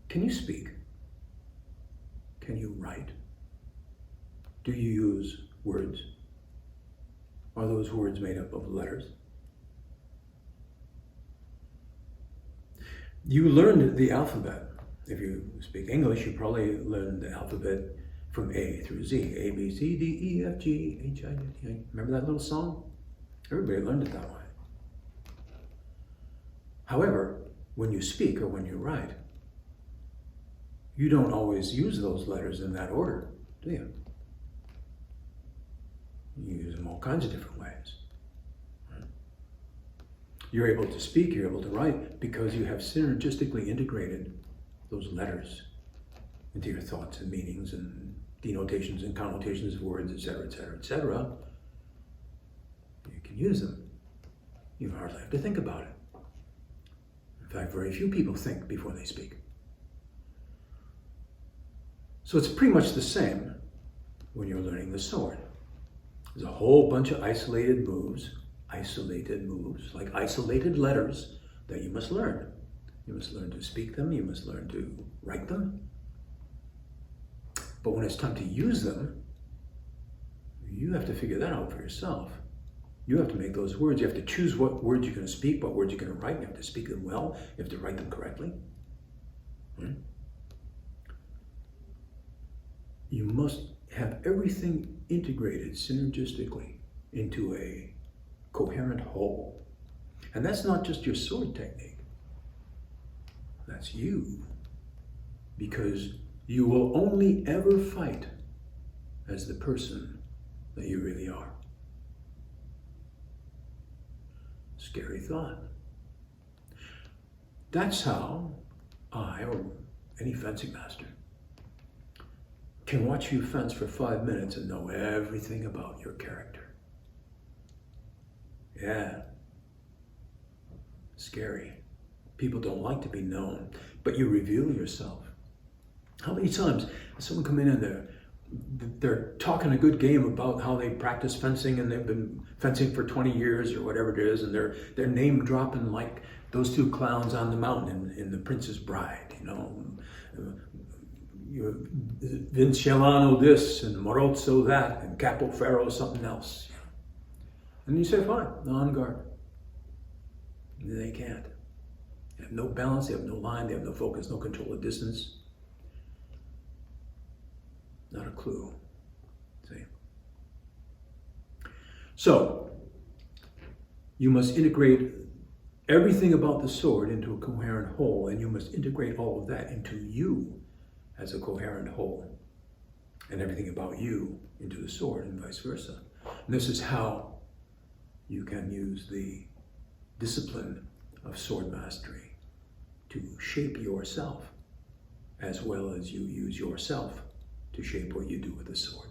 Can you speak? Can you write? Do you use words? Are those words made up of letters? You learned the alphabet. If you speak English, you probably learned the alphabet from A through Z. A, B, C, D, E, F, G, H, I, J, K. Remember that little song? Everybody learned it that way. However, when you speak or when you write, you don't always use those letters in that order, do you? You use them all kinds of different ways. You're able to speak, you're able to write, because you have synergistically integrated those letters into your thoughts and meanings and denotations and connotations of words, etc., etc., etc. You can use them. You hardly have to think about it. In fact, very few people think before they speak. So it's pretty much the same when you're learning the sword. There's a whole bunch of isolated moves, like isolated letters that you must learn. You must learn to speak them, you must learn to write them. But when it's time to use them, you have to figure that out for yourself. You have to make those words. You have to choose what words you're going to speak, what words you're going to write. You have to speak them well. You have to write them correctly. You must have everything integrated synergistically into a coherent whole. And that's not just your sword technique. That's you. Because you will only ever fight as the person that you really are. Scary thought. That's how I, or any fencing master, can watch you fence for 5 minutes and know everything about your character. Yeah. Scary. People don't like to be known, but you reveal yourself. How many times has someone come in and they're talking a good game about how they practice fencing and they've been fencing for 20 years or whatever it is, and they're name dropping like those two clowns on the mountain in The Princess Bride, you know. Vinciano this and Morozzo that and Capoferro something else. And you say, fine, on guard. They can't. They have no balance, they have no line, they have no focus, no control of distance. Not a clue. See? So, you must integrate everything about the sword into a coherent whole, and you must integrate all of that into you as a coherent whole, and everything about you into the sword and vice versa. And this is how you can use the discipline of sword mastery to shape yourself, as well as you use yourself to shape what you do with the sword.